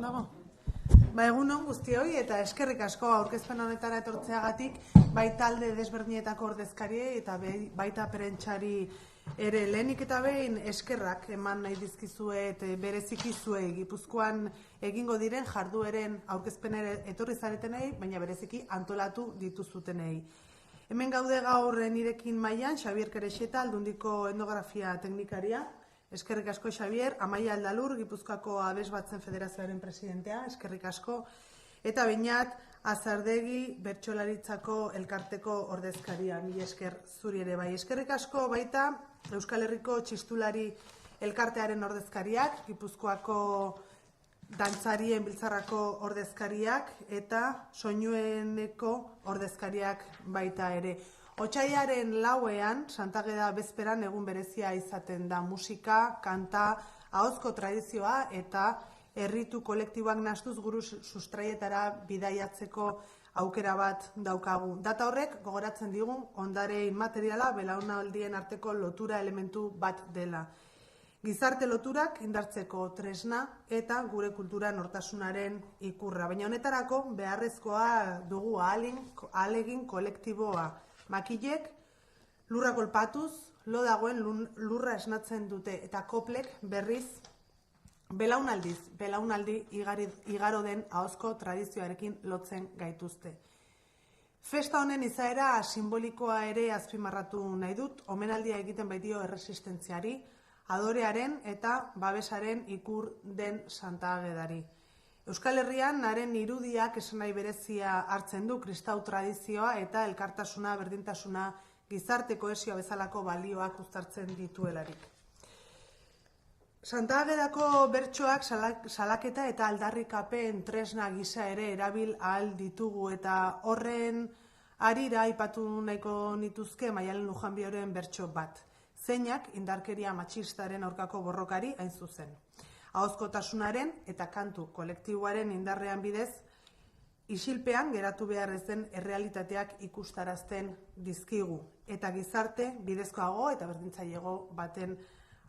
Dago. Egunon guztioi eta eskerrik asko aurkezpen honetara etortzeagatik, bai talde desberdinetako ordezkariei eta baita prentxari ere. Lehenik eta behin eskerrak eman nahi dizkizuet bereziki zuei Gipuzkoan egingo diren jardueren aurkezpenera etorri zaretenei, baina bereziki antolatu dituzutenei. Hemen gaude gaur nirekin mailan Xabier Kerexeta, Aldundiko etnografia teknikaria. Eskerrik asko, Xabier. Amaia Aldalur, Gipuzkoako Abesbatzen Federazioaren presidentea, eskerrik asko. Eta Beñat Azardegi, Bertsolaritzako elkarteko ordezkaria, mila esker zuri ere bai. Eskerrik asko baita Euskal Herriko Txistulari elkartearen ordezkariak, Gipuzkoako Dantzarien Biltzarrako ordezkariak eta Soinueneko ordezkariak baita ere. Otsailaren 4ean, Santageda bezperan egun berezia izaten da musika, kanta, ahozko tradizioa eta herritu kolektiboak nahastuz guru sustraietara bidaiatzeko aukera bat daukagu. Data horrek gogoratzen digun ondare inmateriala belaunaldien arteko lotura elementu bat dela. Gizarte loturak indartzeko tresna eta gure kultura nortasunaren ikurra. Baina honetarako beharrezkoa dugu ahalegin kolektiboa. Makilek lurra kolpatuz, lo dagoen lurra esnatzen dute eta koplek berriz belaunaldi igaro den ahozko tradizioarekin lotzen gaituzte. Festa honen izaera simbolikoa ere azpimarratu nahi dut, omenaldia egiten baitio erresistentziari, adorearen eta babesaren ikur den Santagedari. Euskal Herrian haren irudiak esanai berezia hartzen du kristau tradizioa eta elkartasuna, berdintasuna, gizarte kohesioa bezalako balioak uztartzen dituelarik. Santagedako bertsoak salaketa eta aldarrikapen tresna gisa ere erabil ahal ditugu eta horren harira aipatu nahiko nituzke Maialen Lujanbioren bertso bat. Zeinak indarkeria matxistaren aurkako borrokari hain zuzen. Ahozkotasunaren eta kantu kolektiboaren indarrean bidez, isilpean geratu behar ez den errealitateak ikustarazten dizkigu. Eta gizarte bidezkoago eta berdintzailego baten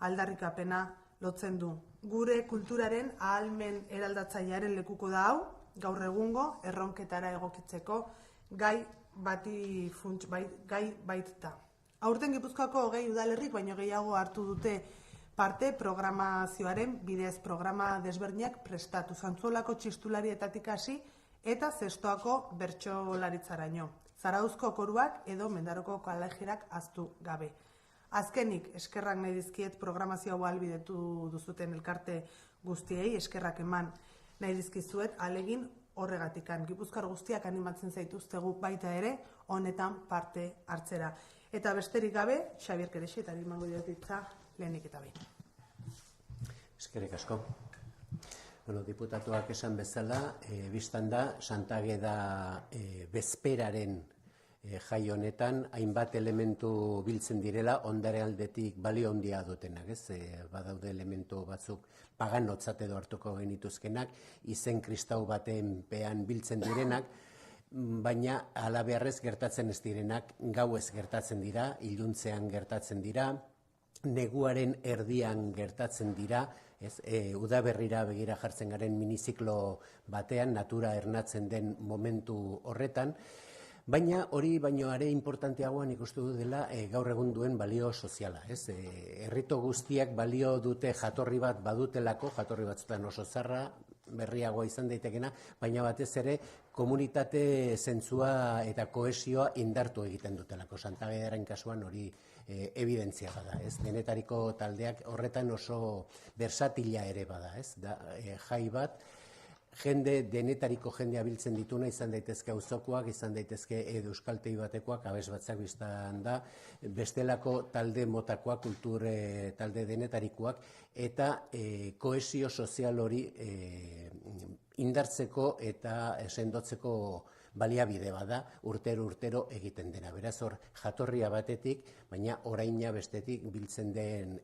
aldarrikapena lotzen du. Gure kulturaren ahalmen eraldatzailearen lekuko da hau, gaur egungo erronketara egokitzeko gai baita. Aurten Gipuzkoako 20 udalerrik baino gehiago hartu dute parte programazioaren bidez programa desberdinak prestatu, Zantzuolako txistularietatik hasi eta Zestoako bertsolaritzaraino, Zarauzko koruak edo Mendaroko kolegirak ahaztu gabe. Azkenik, eskerrak nahi dizkiet programazio hau ahalbidetu duzuten elkarte guztiei, eskerrak eman nahi dizkizuet ahalegin horregatikan. Gipuzkoar guztiak animatzen zaituztegu baita ere, honetan parte hartzera. Eta besterik gabe, Xabier Kerexetari emango diot hitza lehenik eta behin. Eskerrik asko. Diputatuak esan bezala, bistan da Santageda bezperaren jai honetan hainbat elementu biltzen direla ondare aldetik balio handia dutenak, badaude elementu batzuk paganotzat edo hartuko genituzkenak, izen kristau baten pean biltzen direnak, baina halabeharrez gertatzen ez direnak, gauez gertatzen dira, iluntzean gertatzen dira, neguaren erdian gertatzen dira, udaberrira begira jartzen garen miniziklo batean, natura ernatzen den momentu horretan, baina hori baino are importanteagoan ikustu du dela gaur egun duen balio soziala. Herrito guztiak balio dute jatorri bat badutelako, jatorri batzutan oso zarra, berriagoa izan daitekena, baina batez ere komunitate zentzua eta kohesioa indartu egiten dutelako. Santagedaren kasuan hori evidentzia bada. Denetariko taldeak horretan oso bersatila ere bada. Jai bat, denetariko jendea biltzen dituna, izan daitezke auzokoak, izan daitezke euskaltegi batekoak, abesbatzak biztan da, bestelako talde motakoak, kultur talde denetarikoak, eta kohesio sozial hori indartzeko eta sendotzeko baliabide bada urtero egiten dena. Beraz hor jatorria batetik, baina oraina bestetik biltzen den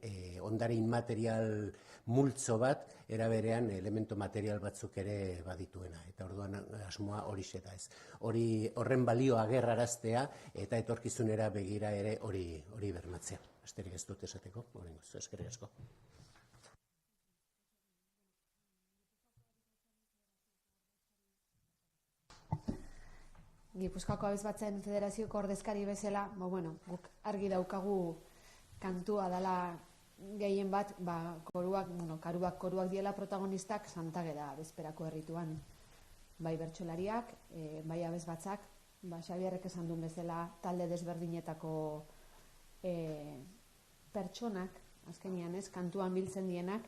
ondare inmaterial multzo bat, era berean elemento material batzuk ere badituena. Eta orduan asmoa horixe da ez. Horren balio agerraraztea eta etorkizunera begira ere hori bermatzea. Besterik ez dut esateko, eskerrik asko. Gipuzkoako Abesbatzen Federazioko ordezkari bezala, guk argi daukagu kantua dela gehien bat, karuak diela protagonistak Santageda bezperako herrituan. Bai bertsolariak, bai abesbatzak, Xabierrek esan duen bezala talde desberdinetako pertsonak, azkenian ez, kantuan biltzen dienak,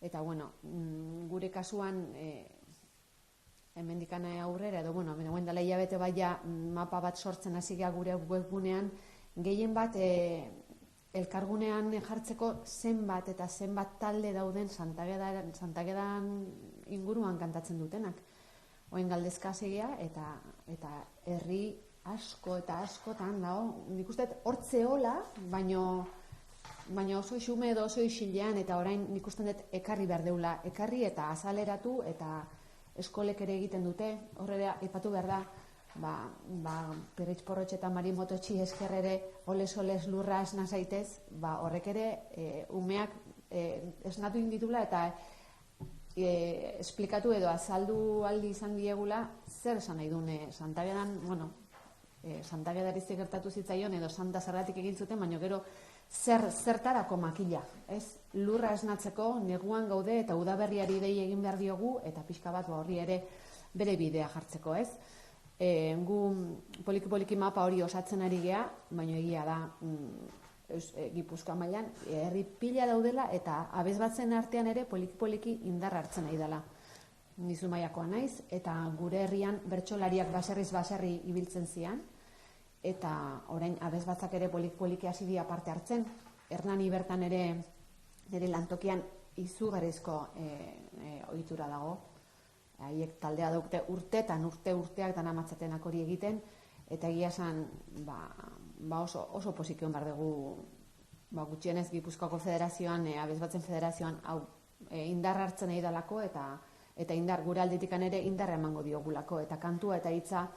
eta gure kasuan hemendik aurrera, edo benegoen dela hilabete baia mapa bat sortzen hasi gea gure webgunean, gehien bat elkargunean jartzeko zenbat eta zenbat talde dauden Santagedan inguruan kantatzen dutenak. Oen galdezka segea eta herri asko eta askotan dago, nik uste hortze hola, baina oso xume edo oso isilean, eta orain nik uste dut ekarri behar deula, ekarri eta azaleratu eta eskolek ere egiten dute, horrela aipatu behar da, Peretz Porrotx eta Mari Mototxi esker ere oles lurra esna zaitez, horrek ere umeak esnatu inditula eta esplikatu edo azaldu aldi izan diegula zer esan nahi dune Santagedan, Santagedari gertatu zitzaion edo Santa zergatik egin zuten, baina gero zertarako makila, ez? Lurra esnatzeko, neguan gaude eta udaberriari dei egin behar diogu eta pixka bat horri ere bere bidea jartzeko, ez? Gu poliki mapa hori osatzen ari gea, baina egia da Gipuzkoa mailan herri pila daudela eta abesbatzen artean ere poliki indar hartzen nahi dela. Ni Zumaiakoa naiz eta gure herrian bertsolariak baserriz baserri ibiltzen zian eta orain abesbatzak ere poliki hasi dira parte hartzen. Hernani bertan ere nire lantokian izugarrizko ohitura dago. Haiek taldea daukte urteak danamatzatenak hori egiten eta egia esan oso posizioan behar dugu gutxienez Gipuzkoako federazioan, Abesbatzen federazioan indar hartzen nahi dalako eta indar gure aldetikan ere indarra emango diogulako eta kantua eta hitza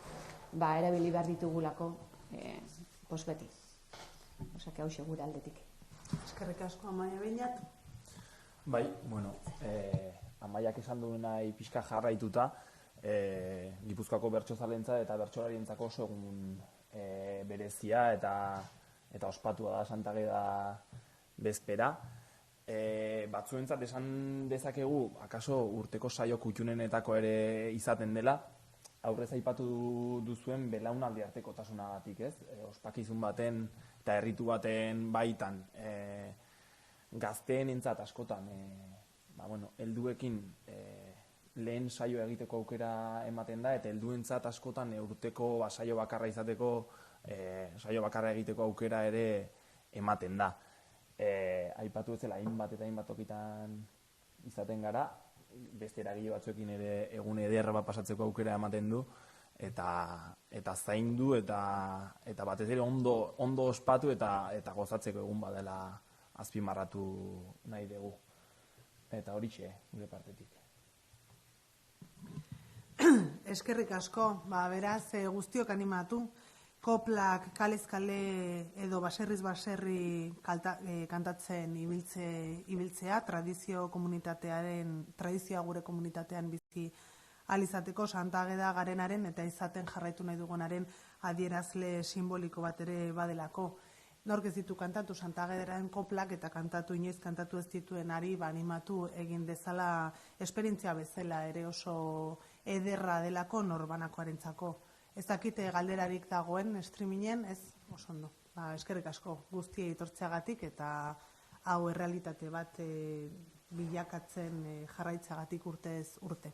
erabili behar ditugulako beti. Osake hau gure aldetik. Eskerrik asko, Amaia Beñat. Bai, Amaiak esan duena pixka jarraituta, Gipuzkoako bertsozalentza eta bertsolarientzako oso egun berezia eta ospatua da Santageda bezpera. Batzuentzat esan dezakegu, akaso urteko saio kutxunenetako ere izaten dela, aurrez aipatu duzuen belaunaldi artekotasunagatik, ez? Ospakizun baten eta herritu baten baitan gazteenentzat askotan helduekin lehen saio egiteko aukera ematen da eta helduentzat askotan urteko saio bakarra izateko saio bakarra egiteko aukera ere ematen da. Aipatu ezela hainbat eta hainbat tokitan izaten gara, beste eragile batzuekin ere egun eder bat pasatzeko aukera ematen du eta zaindu eta batez ere ondo ospatu eta gozatzeko egun badela azpimarratu nahi dugu. Eta horixe, gure partetik. Eskerrik asko, beraz guztiok animatu, koplak kalez kale edo baserriz baserri kantatzen ibiltzea, tradizioa gure komunitatean bizi alizateko Santageda garenaren eta izaten jarraitu nahi dugunaren adierazle simboliko bat ere badelako. Nork ez ditu kantatu Santagedaren koplak eta inoiz kantatu ez dituen ari animatu egin dezala esperientzia bezala ere oso ederra delako norbanakoarentzako. Ez dakite galderarik dagoen streamingen, ez oso ondo. Eskerrik asko guztiei etortzeagatik eta hau errealitate bat bilakatzen jarraitzagatik urtez urte.